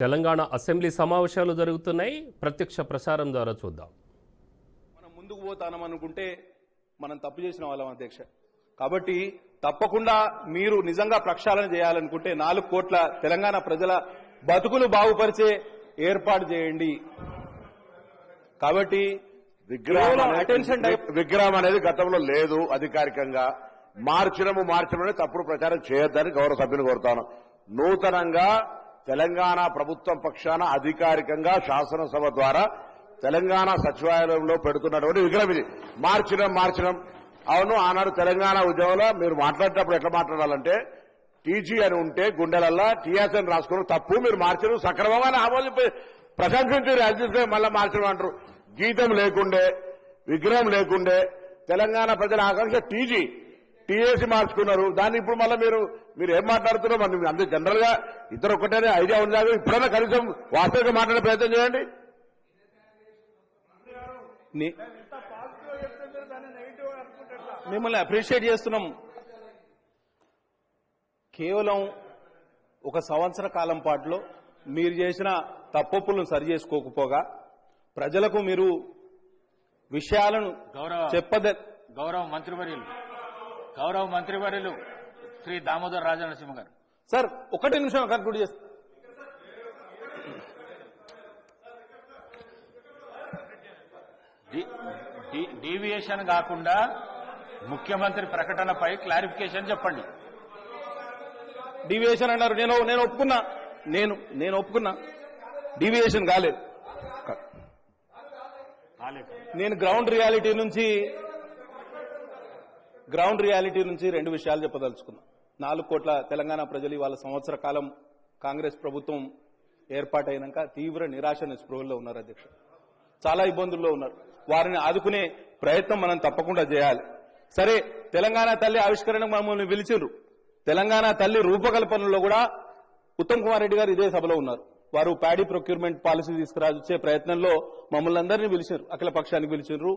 Telangana assembly సమావేశాలు జరుగుతున్నాయి. ప్రత్యక్ష ప్రసారం ద్వారా చూద్దాం. మనం ముందుకు పోతానం అనుకుంటే మనం తప్పు చేసిన వాళ్ళం అధ్యక్ష. కాబట్టి తప్పకుండా మీరు నిజంగా ప్రక్షాళన చేయాలనుకుంటే 4 కోట్ల తెలంగాణ ప్రజల బతుకులు బాగుపరిచే ఏర్పాటు చేయండి. కాబట్టి విగ్రహం అనేది గతంలో లేదు. అధికారికంగా మార్చడమే తప్పుడు ప్రచారం చేయొద్దని గౌరవ సభ్యులు కోరుతాను. నూతనంగా తెలంగాణ ప్రభుత్వం పక్షాన అధికారికంగా శాసనసభ ద్వారా తెలంగాణ సచివాలయంలో పెడుతున్నటువంటి విగ్రహం ఇది. మార్చడం అవును. ఆనాడు తెలంగాణ ఉద్యమంలో మీరు మాట్లాడేటప్పుడు ఎట్లా మాట్లాడాలంటే టీజీ అని ఉంటే గుండెలల్లా టీఎస్ అని రాసుకుని తప్పు, మీరు మార్చడం సక్రమంగా ఆమోదించి ప్రశంసించారు. అది మళ్ళీ మార్చడం అంటారు. గీతం లేకుండే, విగ్రహం లేకుండే తెలంగాణ ప్రజల ఆకాంక్ష టీఏసీ మార్చుకున్నారు. దాన్ని ఇప్పుడు మళ్ళీ మీరు ఏం మాట్లాడుతున్నారో మరి అంతే జనరల్ గా ఇద్దరు ఒక్కటేనే ఐడియా ఉంది. ఇప్పుడైనా కనీసం వాస్తవికంగా మాట్లాడే ప్రయత్నం చేయండి. మిమ్మల్ని అప్రిషియేట్ చేస్తున్నాం. కేవలం 1 సంవత్సర కాలం పాటులో మీరు చేసిన తప్పులను సరి చేసుకోకపోగా ప్రజలకు మీరు విషయాలను గౌరవ మంత్రివర్యులు శ్రీ దామోదర్ రాజనరసింహ గారు. సార్ 1 నిమిషం కన్క్లూడ్ చేస్తారు. డీవియేషన్ కాకుండా ముఖ్యమంత్రి ప్రకటనపై క్లారిఫికేషన్ చెప్పండి. డీవియేషన్ అన్నారు. నేను ఒప్పుకున్నా. నేను ఒప్పుకున్నా డీవియేషన్ కాలేదు. నేను గ్రౌండ్ రియాలిటీ నుంచి 2 విషయాలు చెప్పదలుచుకున్నా. 4 కోట్ల తెలంగాణ ప్రజలు ఇవాళ సంవత్సర కాలం కాంగ్రెస్ ప్రభుత్వం ఏర్పాటైనాక తీవ్ర నిరాశ నిస్పృహల్లో ఉన్నారు అధ్యక్ష. చాలా ఇబ్బందుల్లో ఉన్నారు. వారిని ఆదుకునే ప్రయత్నం మనం తప్పకుండా చేయాలి. సరే, తెలంగాణ తల్లి ఆవిష్కరణకు మమ్మల్ని పిలిచిండ్రు. తెలంగాణ తల్లి రూపకల్పనలో కూడా ఉత్తమ్ కుమార్ రెడ్డి గారు ఇదే సభలో ఉన్నారు. వారు ప్యాడీ ప్రొక్యూర్మెంట్ పాలసీ తీసుకురాచే ప్రయత్నంలో మమ్మల్ని అందరినీ పిలిచారు. అఖిల పక్షానికి పిలిచారు.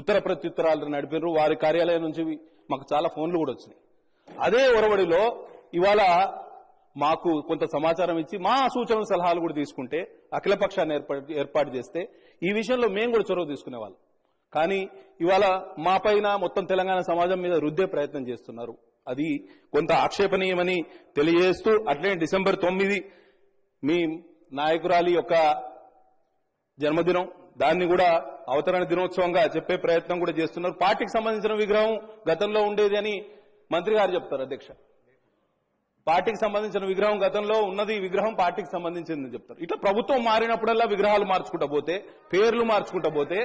ఉత్తర ప్రత్యుత్తరాలు నడిపారు. వారి కార్యాలయం నుంచి మాకు చాలా ఫోన్లు కూడా వచ్చినాయి. అదే ఒరవడిలో ఇవాళ మాకు కొంత సమాచారం ఇచ్చి మా సూచనలు సలహాలు కూడా తీసుకుంటే అఖిల పక్షాన్ని ఏర్పాటు చేస్తే ఈ విషయంలో మేము కూడా చొరవ తీసుకునేవాళ్ళం. కానీ ఇవాళ మా పైన మొత్తం తెలంగాణ సమాజం మీద రుద్దే ప్రయత్నం చేస్తున్నారు. అది కొంత ఆక్షేపణీయమని తెలియజేస్తూ అట్లే డిసెంబర్ 9 మీ నాయకురాలి యొక్క జన్మదినం, దాన్ని కూడా అవతరణ దినోత్సవంగా చెప్పే ప్రయత్నం కూడా చేస్తున్నారు. పార్టీకి సంబంధించిన విగ్రహం గతంలో ఉండేది అని మంత్రి గారు చెప్తారు అధ్యక్ష. పార్టీకి సంబంధించిన విగ్రహం గతంలో ఉన్నది, విగ్రహం పార్టీకి సంబంధించిందని చెప్తారు. ఇట్లా ప్రభుత్వం మారినప్పుడల్లా విగ్రహాలు మార్చుకుంటా పోతే, పేర్లు మార్చుకుంటా పోతే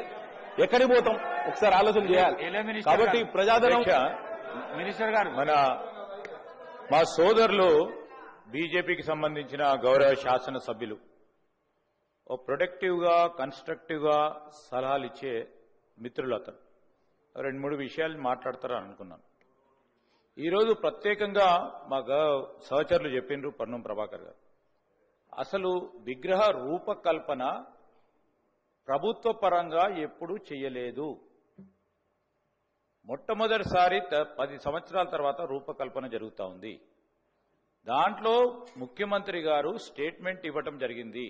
ఎక్కడికి పోతాం? ఒకసారి ఆలోచన చేయాలి. కాబట్టి ప్రజాధనం మినిస్టర్ గారు, మా సోదరులు బీజేపీకి సంబంధించిన గౌరవ శాసనసభ్యులు ఓ ప్రొడక్టివ్ గా కన్స్ట్రక్టివ్ గా సలహాలు ఇచ్చే మిత్రులు అతను 2-3 విషయాలు మాట్లాడతారని అనుకున్నాను. ఈరోజు ప్రత్యేకంగా మా సహచరులు చెప్పిండ్రు, పన్నం ప్రభాకర్ గారు, అసలు విగ్రహ రూపకల్పన ప్రభుత్వ పరంగా ఎప్పుడూ చేయలేదు. మొట్టమొదటిసారి 10 సంవత్సరాల తర్వాత రూపకల్పన జరుగుతూ ఉంది. దాంట్లో ముఖ్యమంత్రి గారు స్టేట్మెంట్ ఇవ్వటం జరిగింది.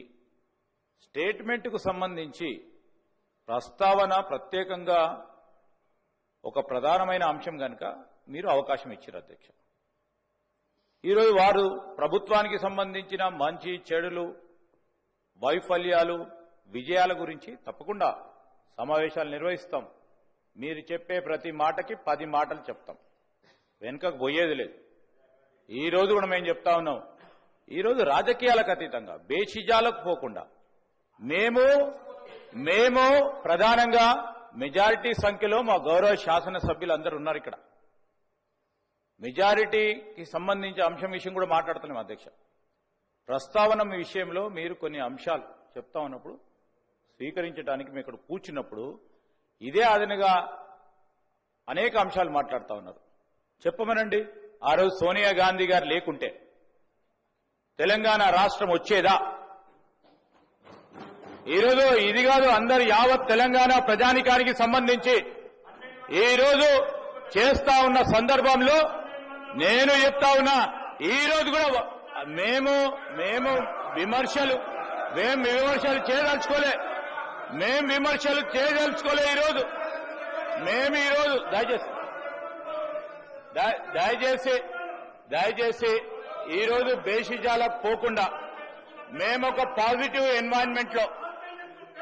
స్టేట్మెంట్కు సంబంధించి ప్రస్తావన ప్రత్యేకంగా ఒక ప్రధానమైన అంశం కనుక మీరు అవకాశం ఇచ్చారు అధ్యక్ష. ఈరోజు వారు ప్రభుత్వానికి సంబంధించిన మంచి చెడులు, వైఫల్యాలు, విజయాల గురించి తప్పకుండా సమావేశాలు నిర్వహిస్తాం. మీరు చెప్పే ప్రతి మాటకి 10 మాటలు చెప్తాం, వెనుకకు పోయేది లేదు. ఈ రోజు కూడా మేము చెప్తా ఉన్నాం, ఈరోజు రాజకీయాలకు అతీతంగా బేషిజాలకు పోకుండా మేము ప్రధానంగా మెజారిటీ సంఖ్యలో మా గౌరవ శాసనసభ్యులు అందరూ ఉన్నారు ఇక్కడ. మెజారిటీకి సంబంధించిన అంశం విషయం కూడా మాట్లాడుతున్నాం అధ్యక్ష. ప్రస్తావన విషయంలో మీరు కొన్ని అంశాలు చెప్తా ఉన్నప్పుడు స్వీకరించడానికి మేము ఇక్కడ కూర్చున్నప్పుడు ఇదే అదనగా అనేక అంశాలు మాట్లాడుతూ ఉన్నారు. చెప్పమనండి, ఆ రోజు సోనియా గాంధీ గారు లేకుంటే తెలంగాణ రాష్ట్రం వచ్చేదా? ఈరోజు ఇది కాదు, అందరు యావత్ తెలంగాణ ప్రజానికానికి సంబంధించి ఈరోజు చేస్తా ఉన్న సందర్భంలో నేను చెప్తా ఉన్నా, ఈ రోజు కూడా మేము విమర్శలు చేయదలుచుకోలే. మేం విమర్శలు చేయదలుచుకోలే ఈరోజు. మేము ఈరోజు దయచేసి ఈరోజు బేషిజాలకు పోకుండా మేము ఒక పాజిటివ్ ఎన్వైరన్మెంట్ లో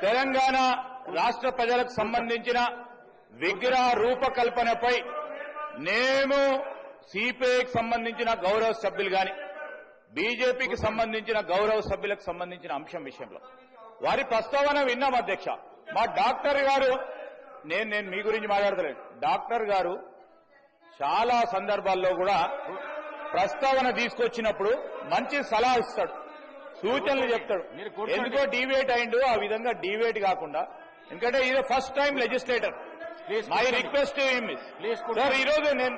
తెలంగాణ రాష్ట్ర ప్రజలకు సంబంధించిన విగ్రహ రూపకల్పనపై మేము సిపిఐకి సంబంధించిన గౌరవ సభ్యులు గాని బీజేపీకి సంబంధించిన గౌరవ సభ్యులకు సంబంధించిన అంశం విషయంలో వారి ప్రస్తావన విన్నాం అధ్యక్ష. మా డాక్టర్ గారు నేను మీ గురించి మాట్లాడతలేను. డాక్టర్ గారు చాలా సందర్భాల్లో కూడా ప్రస్తావన తీసుకొచ్చినప్పుడు మంచి సలహా ఇస్తాడు, సూచనలు చెప్తాడు. ఎందుకో డీవేట్ అయిండు, ఆ విధంగా డీవేట్ కాకుండా, ఎందుకంటే ఇది first time legislator. My request sir, ఈరోజు నేను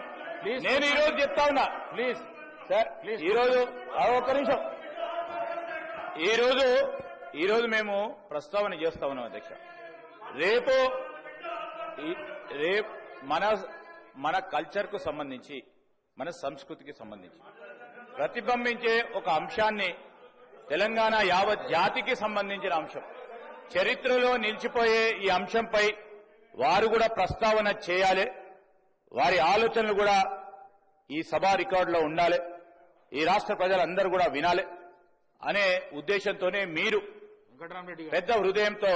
ఈరోజు చెప్తా ఉన్నా ప్లీజ్ సార్, ఈరోజు ఒక్క నిమిషం, ఈరోజు మేము ప్రస్తావన చేస్తా ఉన్నాం అధ్యక్ష. రేపు మన కల్చర్ కు సంబంధించి, మన సంస్కృతికి సంబంధించి ప్రతిబింబించే ఒక అంశాన్ని, తెలంగాణ యావత్ జాతికి సంబంధించిన అంశం, చరిత్రలో నిలిచిపోయే ఈ అంశంపై వారు కూడా ప్రస్తావన చేయాలి. వారి ఆలోచనలు కూడా ఈ సభా రికార్డులో ఉండాలి, ఈ రాష్ట్ర ప్రజలందరూ కూడా వినాలి అనే ఉద్దేశంతోనే మీరు పెద్ద హృదయంతో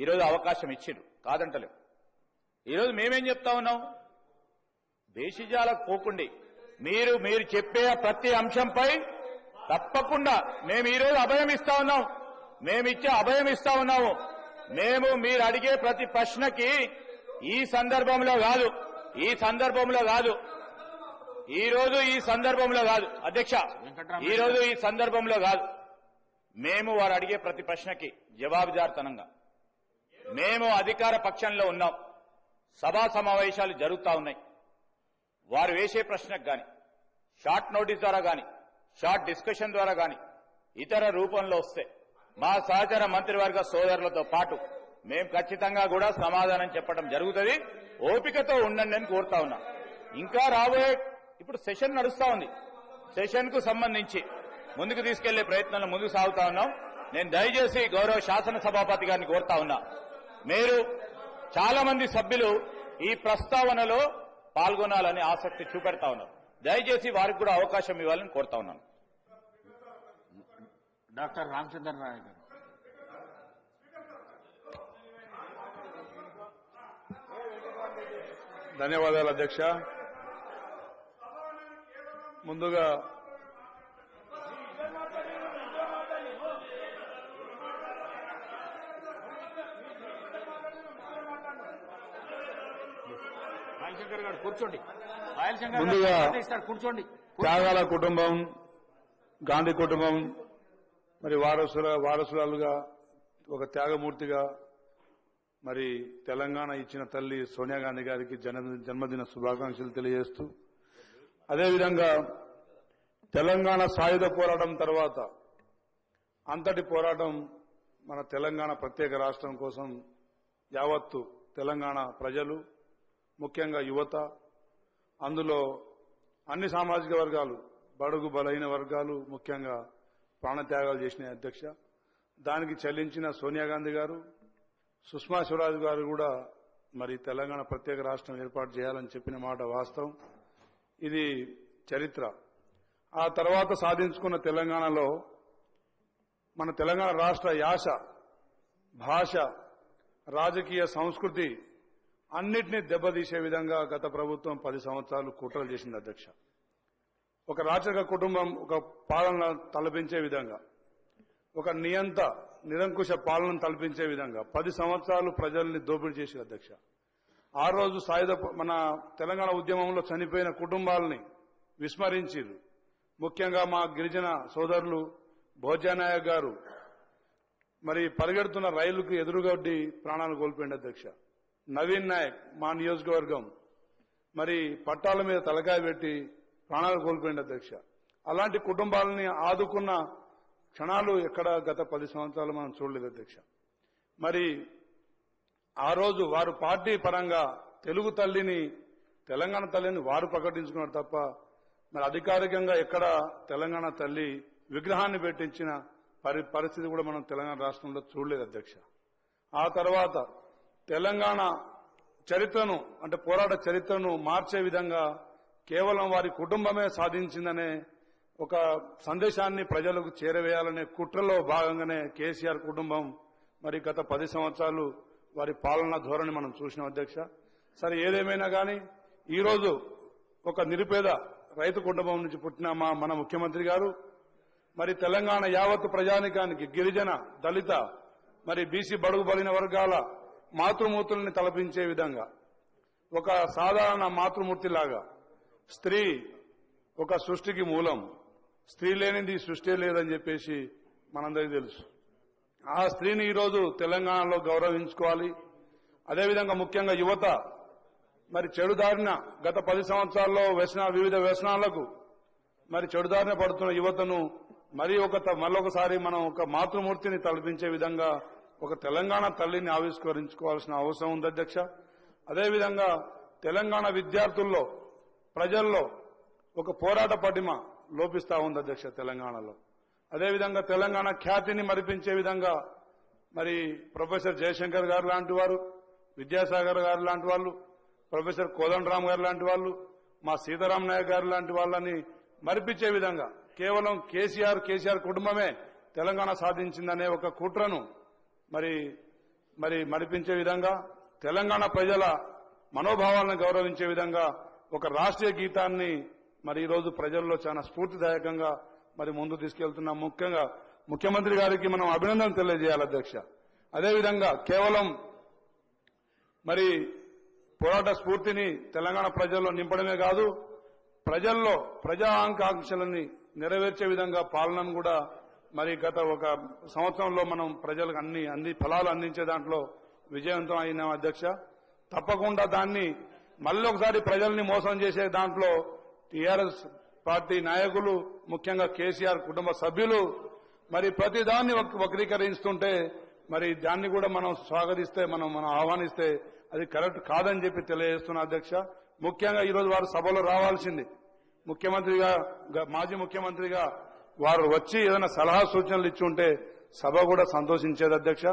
ఈరోజు అవకాశం ఇచ్చిండ్రు, కాదంటలేం. ఈరోజు మేమేం చెప్తా ఉన్నాం, దేశీజాలకు పోకుండి మీరు చెప్పే ప్రతి అంశంపై తప్పకుండా మేము ఈరోజు అభయం ఇస్తా ఉన్నాం. మేమిచ్చే అభయం ఇస్తా ఉన్నాము. మీరు అడిగే ప్రతి ప్రశ్నకి ఈ సందర్భంలో కాదు ఈరోజు ఈ సందర్భంలో కాదు అధ్యక్ష, ఈరోజు ఈ సందర్భంలో కాదు. మేము వారు అడిగే ప్రతి ప్రశ్నకి జవాబుదారితనంగా మేము అధికార పక్షంలో ఉన్నాం. సభా సమావేశాలు జరుగుతా ఉన్నాయి. వారు వేసే ప్రశ్నకు గాని, షార్ట్ నోటీస్ ద్వారా గాని, షార్ట్ డిస్కషన్ ద్వారా గాని, ఇతర రూపంలో వస్తే మా సహచర మంత్రివర్గ సోదరులతో పాటు మేము ఖచ్చితంగా కూడా సమాధానం చెప్పడం జరుగుతుంది. ఓపికతో ఉండండి అని కోరుతా ఉన్నా. ఇంకా రాబోయే ఇప్పుడు సెషన్ నడుస్తా ఉంది. సెషన్ కు సంబంధించి ముందుకు తీసుకెళ్లే ప్రయత్నంలో ముందుకు సాగుతా ఉన్నాం. నేను దయచేసి గౌరవ శాసన సభాపతి గారిని కోరుతా ఉన్నా, మీరు చాలా మంది సభ్యులు ఈ ప్రస్తావనలో పాల్గొనాలని ఆసక్తి చూపెడతా ఉన్నారు. దయచేసి వారికి కూడా అవకాశం ఇవ్వాలని కోరుతా ఉన్నాను. డాక్టర్ రామచంద్ర రాయ్ గారు. ధన్యవాదాలు అధ్యక్ష. ముందుగా రాజశంకర్ గారు కూర్చోండి. ముందుగా కూర్చోండి. త్యాగాల కుటుంబం, గాంధీ కుటుంబం, మరి వారసురాలుగా ఒక త్యాగమూర్తిగా మరి తెలంగాణ ఇచ్చిన తల్లి సోనియా గాంధీ గారికి జన్మదిన శుభాకాంక్షలు తెలియజేస్తూ, అదేవిధంగా తెలంగాణ సాయుధ పోరాటం తర్వాత అంతటి పోరాటం మన తెలంగాణ ప్రత్యేక రాష్ట్రం కోసం యావత్తు తెలంగాణ ప్రజలు, ముఖ్యంగా యువత, అందులో అన్ని సామాజిక వర్గాలు, బడుగు బలహీన వర్గాలు ముఖ్యంగా ప్రాణత్యాగాలు చేసిన అధ్యక్ష. దానికి చెల్లించిన సోనియా గాంధీ గారు, సుష్మా స్వరాజ్ గారు కూడా మరి తెలంగాణ ప్రత్యేక రాష్ట్రం ఏర్పాటు చేయాలని చెప్పిన మాట వాస్తవం. ఇది చరిత్ర. ఆ తర్వాత సాధించుకున్న తెలంగాణలో మన తెలంగాణ రాష్ట్ర యాస, భాష, రాజకీయ సంస్కృతి అన్నిటినీ దెబ్బతీసే విధంగా గత ప్రభుత్వం 10 సంవత్సరాలు కుట్రలు చేసింది అధ్యక్ష. ఒక రాచరిక కుటుంబం ఒక పాలన తలపించే విధంగా, ఒక నిరంకుశ పాలన తలపించే విధంగా 10 సంవత్సరాలు ప్రజల్ని దోపిడీ చేసి అధ్యక్ష. ఆ రోజు మన తెలంగాణ ఉద్యమంలో చనిపోయిన కుటుంబాలని విస్మరించారు. ముఖ్యంగా మా గిరిజన సోదరులు భోజనాయక్ గారు మరి పరిగెడుతున్న రైలుకు ఎదురుగొడ్డి ప్రాణాలు కోల్పోయింది అధ్యక్ష. నవీన్ నాయక్ మా నియోజకవర్గం మరి పట్టాల మీద తలకాయ పెట్టి ప్రాణాలు కోల్పోయింది అధ్యక్ష. అలాంటి కుటుంబాలని ఆదుకున్న క్షణాలు ఎక్కడ గత 10 సంవత్సరాలు మనం చూడలేదు అధ్యక్ష. మరి ఆ రోజు వారు పార్టీ పరంగా తెలుగు తల్లిని, తెలంగాణ తల్లిని వారు ప్రకటించుకున్నారు తప్ప మరి అధికారికంగా ఎక్కడ తెలంగాణ తల్లి విగ్రహాన్ని పెట్టించిన పరిస్థితి కూడా మనం తెలంగాణ రాష్ట్రంలో చూడలేదు అధ్యక్ష. ఆ తర్వాత తెలంగాణ చరిత్రను అంటే పోరాట చరిత్రను మార్చే విధంగా కేవలం వారి కుటుంబమే సాధించిందనే ఒక సందేశాన్ని ప్రజలకు చేరవేయాలనే కుట్రలో భాగంగానే కేసీఆర్ కుటుంబం మరి గత 10 సంవత్సరాలు వారి పాలనా ధోరణి మనం చూసినాం అధ్యక్ష. సరే ఏదేమైనా కానీ ఈరోజు ఒక నిరుపేద రైతు కుటుంబం నుంచి పుట్టిన మన ముఖ్యమంత్రి గారు మరి తెలంగాణ యావత్తు ప్రజానికానికి గిరిజన దళిత మరి బీసీ బడుగు బలిన వర్గాల మాతృమూర్తుల్ని తలపించే విధంగా ఒక సాధారణ మాతృమూర్తిలాగా స్త్రీ ఒక సృష్టికి మూలం, స్త్రీ లేనిది సృష్టి లేదని చెప్పేసి మనందరికీ తెలుసు. ఆ స్త్రీని ఈరోజు తెలంగాణలో గౌరవించుకోవాలి. అదేవిధంగా ముఖ్యంగా యువత మరి చెడుదారిన గత 10 సంవత్సరాల్లో వివిధ వ్యసనాలకు మరి చెడుదారిన పడుతున్న యువతను మరొకసారి మనం ఒక మాతృమూర్తిని తలపించే విధంగా ఒక తెలంగాణ తల్లిని ఆవిష్కరించుకోవాల్సిన అవసరం ఉంది అధ్యక్ష. అదేవిధంగా తెలంగాణ విద్యార్థుల్లో ప్రజల్లో ఒక పోరాట పటిమ లోపిస్తా ఉంది అధ్యక్ష తెలంగాణలో. అదేవిధంగా తెలంగాణ ఖ్యాతిని మరిపించే విధంగా మరి ప్రొఫెసర్ జయశంకర్ గారు లాంటి వారు, విద్యాసాగర్ గారు లాంటి వాళ్ళు, ప్రొఫెసర్ కోదండరామ్ గారు లాంటి వాళ్ళు, మా సీతారాం నాయక్ గారు లాంటి వాళ్ళని మరిపించే విధంగా కేవలం కేసీఆర్ కుటుంబమే తెలంగాణ సాధించిందనే ఒక కుట్రను మరి మరిపించే విధంగా తెలంగాణ ప్రజల మనోభావాలను గౌరవించే విధంగా ఒక రాష్ట్రీయ గీతాన్ని మరి ఈరోజు ప్రజల్లో చాలా స్ఫూర్తిదాయకంగా మరి ముందు తీసుకెళ్తున్నాం. ముఖ్యంగా ముఖ్యమంత్రి గారికి మనం అభినందనలు తెలియజేయాలి అధ్యక్ష. అదేవిధంగా కేవలం మరి పోరాట స్ఫూర్తిని తెలంగాణ ప్రజల్లో నింపడమే కాదు, ప్రజల్లో ప్రజా ఆకాంక్షలని నెరవేర్చే విధంగా పాలనను కూడా మరి గత ఒక సంవత్సరంలో మనం ప్రజలకు అన్ని ఫలాలు అందించే దాంట్లో విజయవంతం అయిన అధ్యక్ష. తప్పకుండా దాన్ని మళ్ళీ ఒకసారి ప్రజల్ని మోసం చేసే దాంట్లో టీఆర్ఎస్ పార్టీ నాయకులు ముఖ్యంగా కేసీఆర్ కుటుంబ సభ్యులు మరి ప్రతిదాన్ని వక్రీకరిస్తుంటే మరి దాన్ని కూడా మనం స్వాగతిస్తే మనం ఆహ్వానిస్తే అది కరెక్ట్ కాదని చెప్పి తెలియజేస్తున్నా అధ్యక్ష. ముఖ్యంగా ఈరోజు వారు సభలో రావాల్సింది. మాజీ ముఖ్యమంత్రిగా వారు వచ్చి ఏదైనా సలహా సూచనలు ఇచ్చి ఉంటే సభ కూడా సంతోషించేది అధ్యక్ష.